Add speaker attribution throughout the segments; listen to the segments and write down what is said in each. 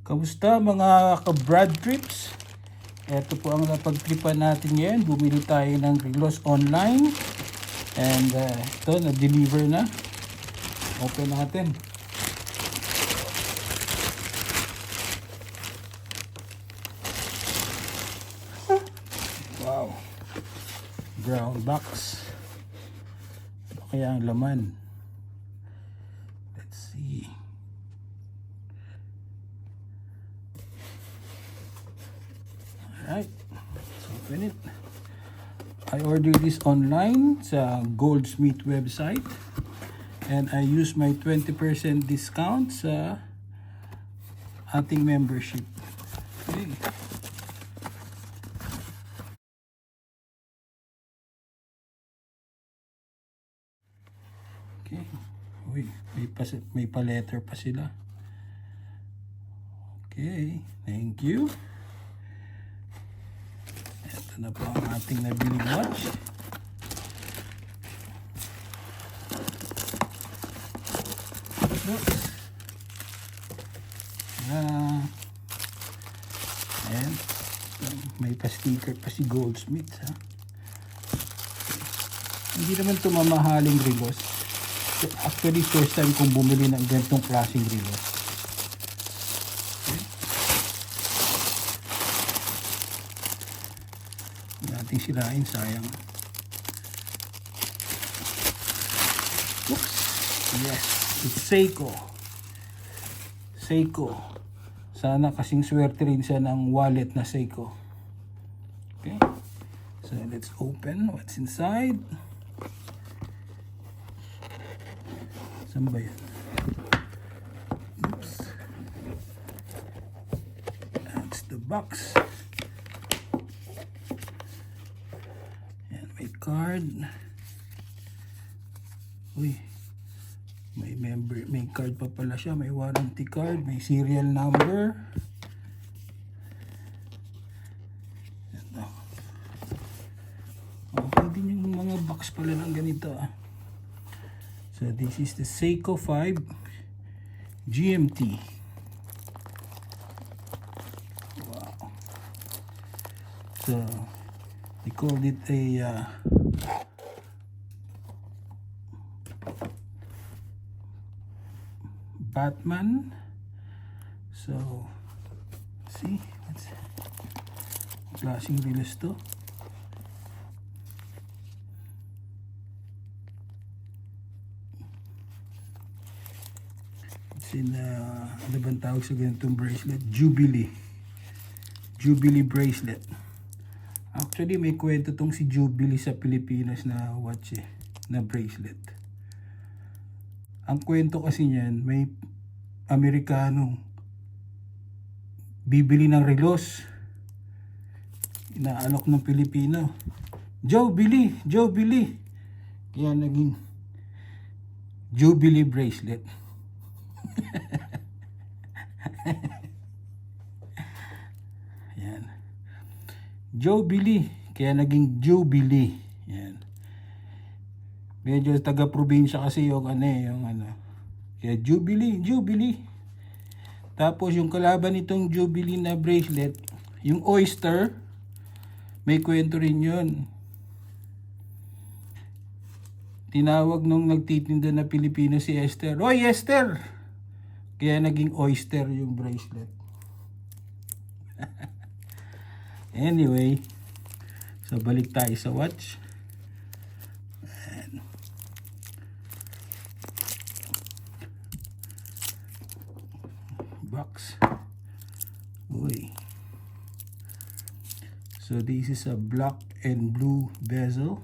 Speaker 1: Kamusta mga ka-Brad Trips? Ito po ang napagtripan natin ngayon. Bumili tayo ng relos online. And ito, na-deliver na. Open natin. Wow. Brown box. Ano kaya ang laman? Let's see. Alright, let's open it. I ordered this online sa Goldsmith website and I use my 20% discount sa ating membership. Okay. Okay. Uy, may pa-letter pa sila. Okay, thank you. Ito na po ang ating nabiling watch. Oops. And may pa-sticker pa si Goldsmith, ha? Hindi naman ito mamahaling relos. Actually, first time kong bumili ng ganitong klaseng relos. Nating sirain, sayang. Oops. Yes, it's Seiko. Sana kasing swerte rin siya ng wallet na Seiko. Okay, so let's open what's inside. Saan ba yan? Oops. That's the box. May card. Uy, may card pa pala siya, may warranty card, may serial number. Ito. Okay din yung mga box pala ng ganito, ah. So this is the Seiko 5 GMT. Wow. So they called it a Batman. So see, what's klaseng relos to? It's in ano bang tawag sa ganitong bracelet? Jubilee bracelet. Actually, may kwento tong si Jubilee sa Pilipinas na watch, na bracelet. Ang kwento kasi niyan, may Amerikano bibili ng relos. Inaalok ng Pilipino. Joe, bili. Kaya naging Jubilee bracelet. Yan. Joe, bili. Kaya naging Jubilee. Yan. Medyo taga-probinsya kasi yung ano. Kaya Jubilee. Tapos yung kalaban nitong Jubilee na bracelet, yung Oyster, may kwento rin yun. Tinawag nung nagtitinda na Pilipino si Esther, "Oy, Esther!" Kaya naging Oyster yung bracelet. Anyway, so balik tayo sa watch. Box. Uy. So this is a black and blue bezel.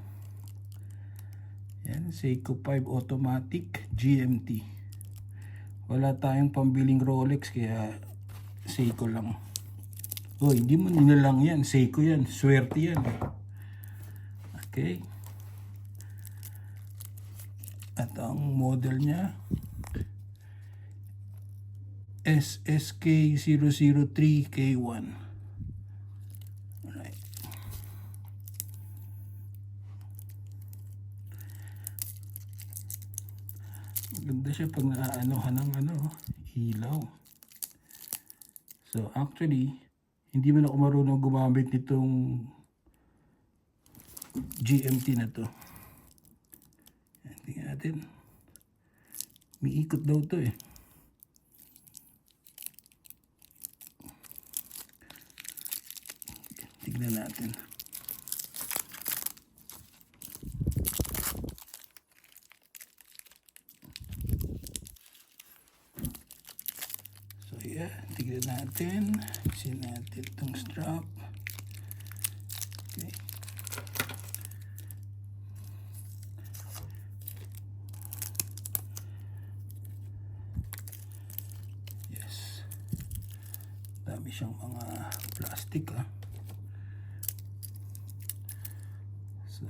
Speaker 1: Yan, Seiko 5 automatic GMT. Wala tayong pambiling Rolex kaya Seiko lang. Oh, hindi mo nilalang yan, Seiko yan, swerte yan. Okay. At ang model niya SSK003K1. Alright. Maganda siya pag naaanohan ng ilaw. So actually, hindi man ako marunong gumamit nitong GMT na to. Tingnan natin. May ikot daw to eh. Tignan natin. So yeah, tignan natin. Isin natin itong strap. Okay. Yes. Dami siyang mga plastic ah. So,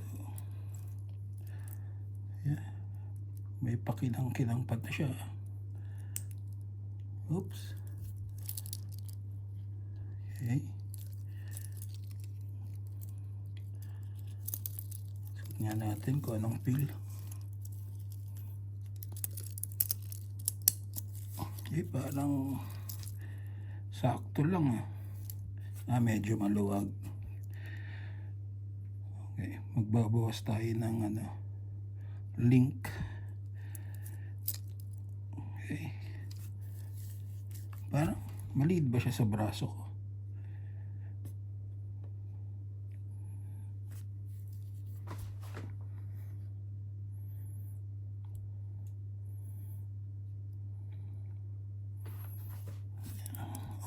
Speaker 1: yeah. May pakinang-kinang pa na siya. Oops. Okay. Tingnan natin kung anong feel. Okay, parang sakto lang eh. Medyo maluwag. Okay, magbabawas tayo ng link. Okay. Parang maliit ba siya sa braso ko?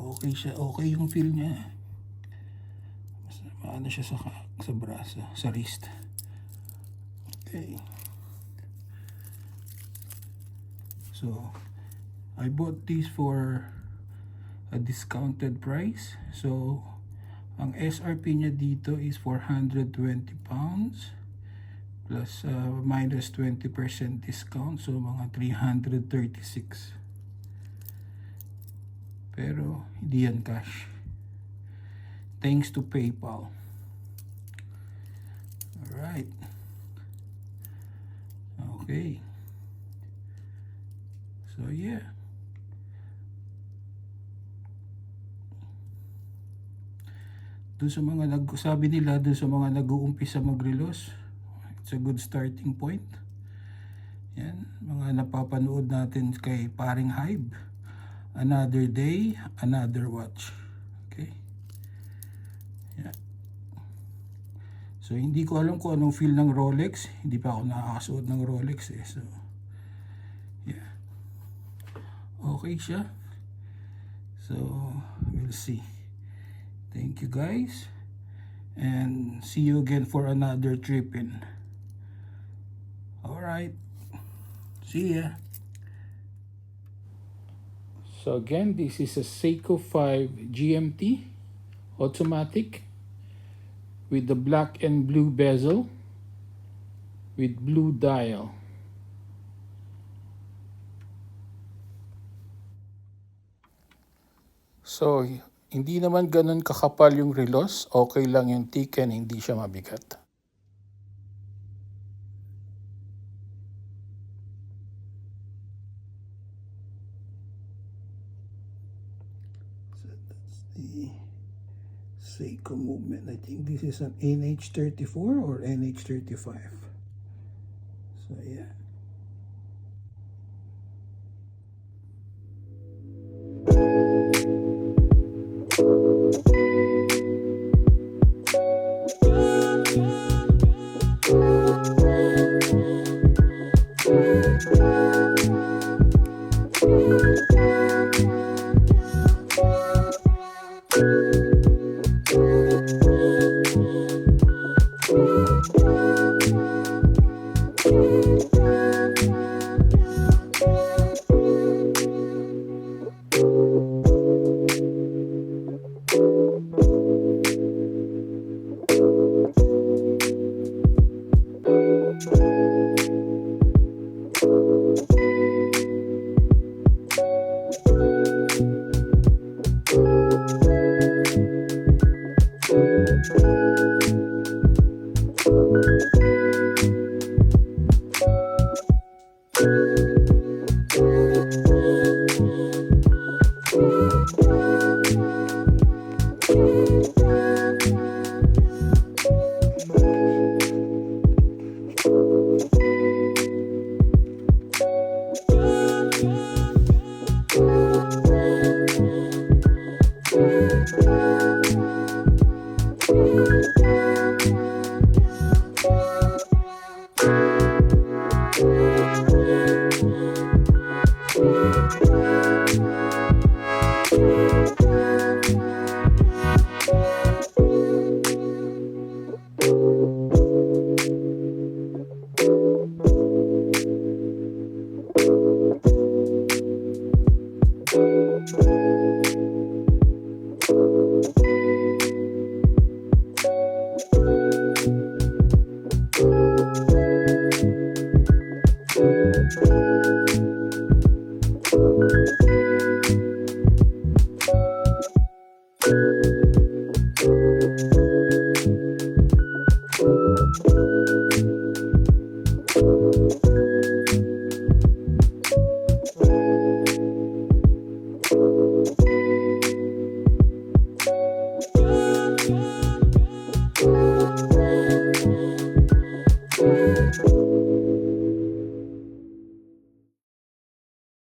Speaker 1: Okay siya, okay yung feel niya. Mas maano siya sa braso, sa wrist. Okay. So, I bought these for a discounted price. So, ang SRP niya dito is 420 pounds plus minus 20% discount. So, mga 336. Pero, hindi yan cash. Thanks to PayPal. Alright. Okay. So, yeah. Doon sa mga sabi nila, doon sa mga nag-uumpisa mag-relos, it's a good starting point. Yan. Mga napapanood natin kay Paring Hybe. Another day, another watch. Okay? Yeah. So, hindi ko alam kung anong feel ng Rolex. Hindi pa ako nakakasuot ng Rolex eh. So, yeah. Okay siya. So, we'll see. Thank you guys. And see you again for another trip in. Alright. See ya. So again, this is a Seiko 5 GMT automatic with the black and blue bezel with blue dial. So, hindi naman ganun kakapal yung relos. Okay lang yung thick and hindi siya mabigat. The Seiko movement. I think this is an NH34 or NH35. So yeah.